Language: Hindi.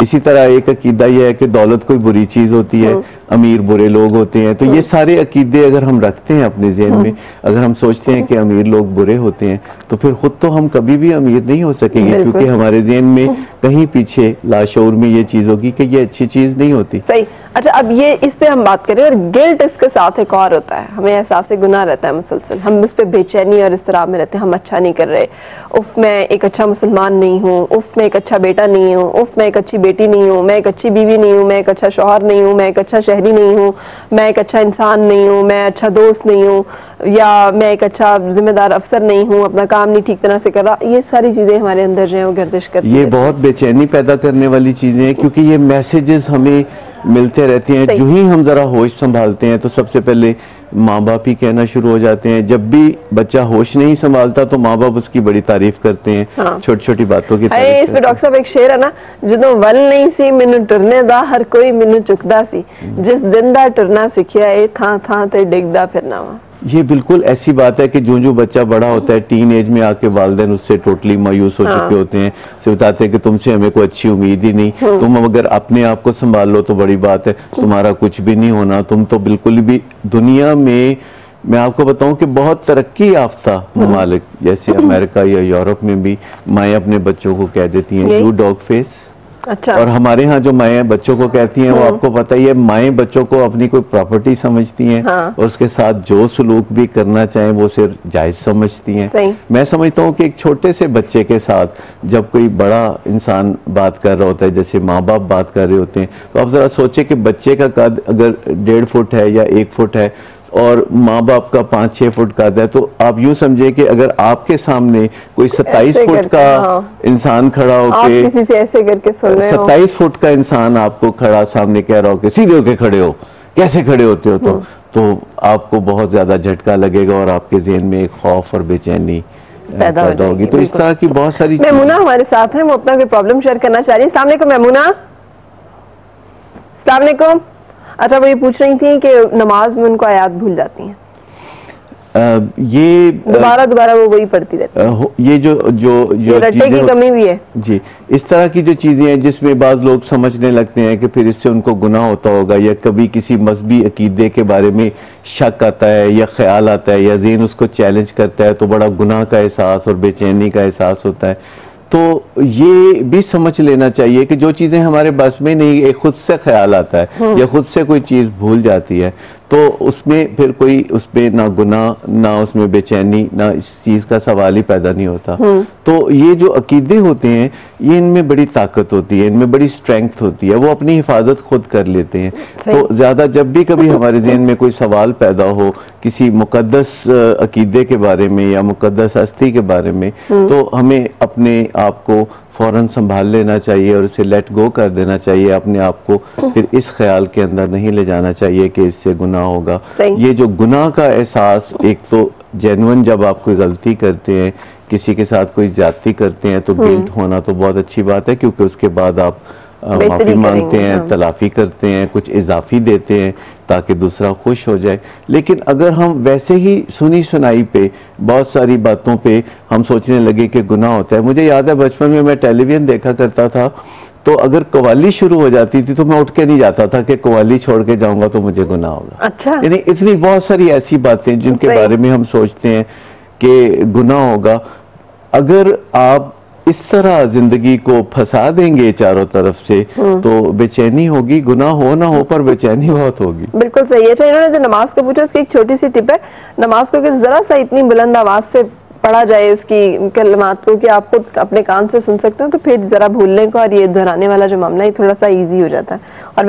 इसी तरह एक अकीदा यह है कि दौलत कोई बुरी चीज होती है, अमीर बुरे लोग होते हैं। तो ये सारे अकीदे अगर हम रखते हैं अपने ज़हन में, अगर हम सोचते हैं कि अमीर लोग बुरे होते हैं, तो फिर खुद तो हम कभी भी अमीर नहीं हो सकेंगे, क्योंकि हमारे ज़हन में कहीं पीछे लाशऊर में ये चीज होगी कि ये अच्छी चीज नहीं होती। सही। अच्छा, अब ये इस पे हम बात करें, और गिल्ट इसके साथ एक और होता है, हमें एहसास गुनाह रहता है मुसलसल, हम इस पे बेचैनी और इस तरह में रहते हैं, हम अच्छा नहीं कर रहे, उफ मैं एक अच्छा मुसलमान नहीं हूँ, उफ मैं एक अच्छा बेटा नहीं हूँ, उफ मैं एक अच्छी बेटी नहीं हूँ, मैं एक अच्छी बीवी नहीं हूँ, मैं एक अच्छा शौहर नहीं हूँ, मैं एक अच्छा शहरी नहीं हूँ, मैं एक अच्छा इंसान नहीं हूँ, मैं अच्छा दोस्त नहीं हूँ, या मैं एक अच्छा जिम्मेदार अफसर नहीं हूँ, अपना काम नहीं ठीक तरह से कर रहा। ये सारी चीजें हमारे अंदर जो है वो गर्दिश करती है। ये बहुत बेचैनी पैदा करने वाली चीजें हैं, क्योंकि ये मैसेजेस हमें मिलते रहते हैं। जो ही हम जरा होश संभालते हैं तो सबसे पहले माँ बाप ही कहना शुरू हो जाते हैं। जब भी बच्चा होश नहीं संभालता तो माँ बाप उसकी बड़ी तारीफ करते हैं, हाँ। छोटी छोटी बातों की तारीफ। इसमें डॉक्टर साहब एक शेर है ना, जो वल नहीं सी मैनू टुरने दा, हर कोई मैनू चुकदा सी, जिस दिन दा टुरना सीखिया ए थां थां ते डिगदा फिरना वा। ये बिल्कुल ऐसी बात है कि जो बच्चा बड़ा होता है, टीन एज में आके वालिदैन उससे टोटली मायूस हो चुके होते हैं, से बताते हैं कि तुमसे हमें कोई अच्छी उम्मीद ही नहीं, तुम अगर अपने आप को संभाल लो तो बड़ी बात है, तुम्हारा कुछ भी नहीं होना, तुम तो बिल्कुल भी दुनिया में, मैं आपको बताऊं कि बहुत तरक्की याफ्ता ममालिक जैसे अमेरिका या यूरोप में भी माएँ अपने बच्चों को कह देती हैं यू डॉग फेस। अच्छा। और हमारे यहाँ जो माएँ बच्चों को कहती हैं वो आपको पता ही है, माएँ बच्चों को अपनी कोई प्रॉपर्टी समझती हैं, और उसके साथ जो सलूक भी करना चाहें वो सिर्फ जायज समझती हैं। मैं समझता हूँ कि एक छोटे से बच्चे के साथ जब कोई बड़ा इंसान बात कर रहा होता है, जैसे माँ बाप बात कर रहे होते हैं, तो आप जरा सोचे कि बच्चे का कद अगर 1.5 फुट है या 1 फुट है और माँ बाप का 5-6 फुट कद है, तो आप यूं समझे कि अगर आपके सामने कोई 27 फुट का इंसान खड़ा होके, किसी से ऐसे करके सुन रहे हो, 27 फुट का इंसान आपको खड़ा सामने कह रहा हो कि सीधे होके खड़े हो, कैसे खड़े होते हो, तो आपको बहुत ज्यादा झटका लगेगा और आपके ज़हन में एक खौफ और बेचैनी पैदा होगी। तो इस तरह की बहुत सारी। मेमूना हमारे साथ है, वो अपना कोई प्रॉब्लम शेयर करना चाह रही है। अस्सलाम वालेकुम मेमूना। अस्सलाम वालेकुम। अच्छा, वो ये पूछ रही थी कि नमाज में उनको आयात भूल जाती हैं, ये दोबारा वो वही पढ़ती रहती है। ये जो रट्टे की कमी भी है जी। इस तरह की जो चीजें हैं जिसमें बाज लोग समझने लगते हैं कि फिर इससे उनको गुनाह होता होगा, या कभी किसी मजहबी अकीदे के बारे में शक आता है या ख्याल आता है या ज़हन उसको चैलेंज करता है, तो बड़ा गुनाह का एहसास और बेचैनी का एहसास होता है। तो ये भी समझ लेना चाहिए कि जो चीजें हमारे बस में नहीं, एक खुद से ख्याल आता है या खुद से कोई चीज भूल जाती है, तो उसमें फिर कोई उसमें ना गुनाह, ना उसमें बेचैनी, ना इस चीज का सवाल ही पैदा नहीं होता। तो ये जो अकीदे होते हैं ये इनमें बड़ी ताकत होती है, इनमें बड़ी स्ट्रेंथ होती है, वो अपनी हिफाजत खुद कर लेते हैं। तो ज्यादा जब भी कभी हमारे ज़हन में कोई सवाल पैदा हो किसी मुकद्दस अकीदे के बारे में या मुकद्दस हस्ती के बारे में, तो हमें अपने आप को फौरन संभाल लेना चाहिए और इसे लेट गो कर देना चाहिए। अपने आप को फिर इस ख्याल के अंदर नहीं ले जाना चाहिए कि इससे गुनाह होगा। ये जो गुनाह का एहसास, एक तो जेन्युइन जब आप कोई गलती करते हैं, किसी के साथ कोई ज्यादती करते हैं, तो गिल्ट होना तो बहुत अच्छी बात है, क्योंकि उसके बाद आप माफी मांगते हैं, तलाफी करते हैं, कुछ इजाफी देते हैं ताकि दूसरा खुश हो जाए। लेकिन अगर हम वैसे ही सुनी सुनाई पे बहुत सारी बातों पे हम सोचने लगे कि गुनाह होता है। मुझे याद है बचपन में मैं टेलीविजन देखा करता था, तो अगर कवाली शुरू हो जाती थी तो मैं उठ के नहीं जाता था कि कवाली छोड़ के जाऊंगा तो मुझे गुनाह होगा। अच्छा। यानी इतनी बहुत सारी ऐसी बातें जिनके बारे में हम सोचते हैं कि गुनाह होगा। अगर आप इस तरह जिंदगी को फंसा देंगे चारों तरफ से, तो बेचैनी होगी, गुनाह हो ना हो पर बेचैनी बहुत होगी। बिल्कुल सही है। अच्छा, इन्होंने जो नमाज का पूछा उसकी एक छोटी सी टिप है, नमाज को अगर जरा सा इतनी बुलंद आवाज से पढ़ा जाए उसकी कलमात को कि आप खुद अपने कान से सुन सकते हो, तो फिर जरा भूलने का और ये दोहराने वाला जो मामला है थोड़ा सा ईजी हो जाता है। और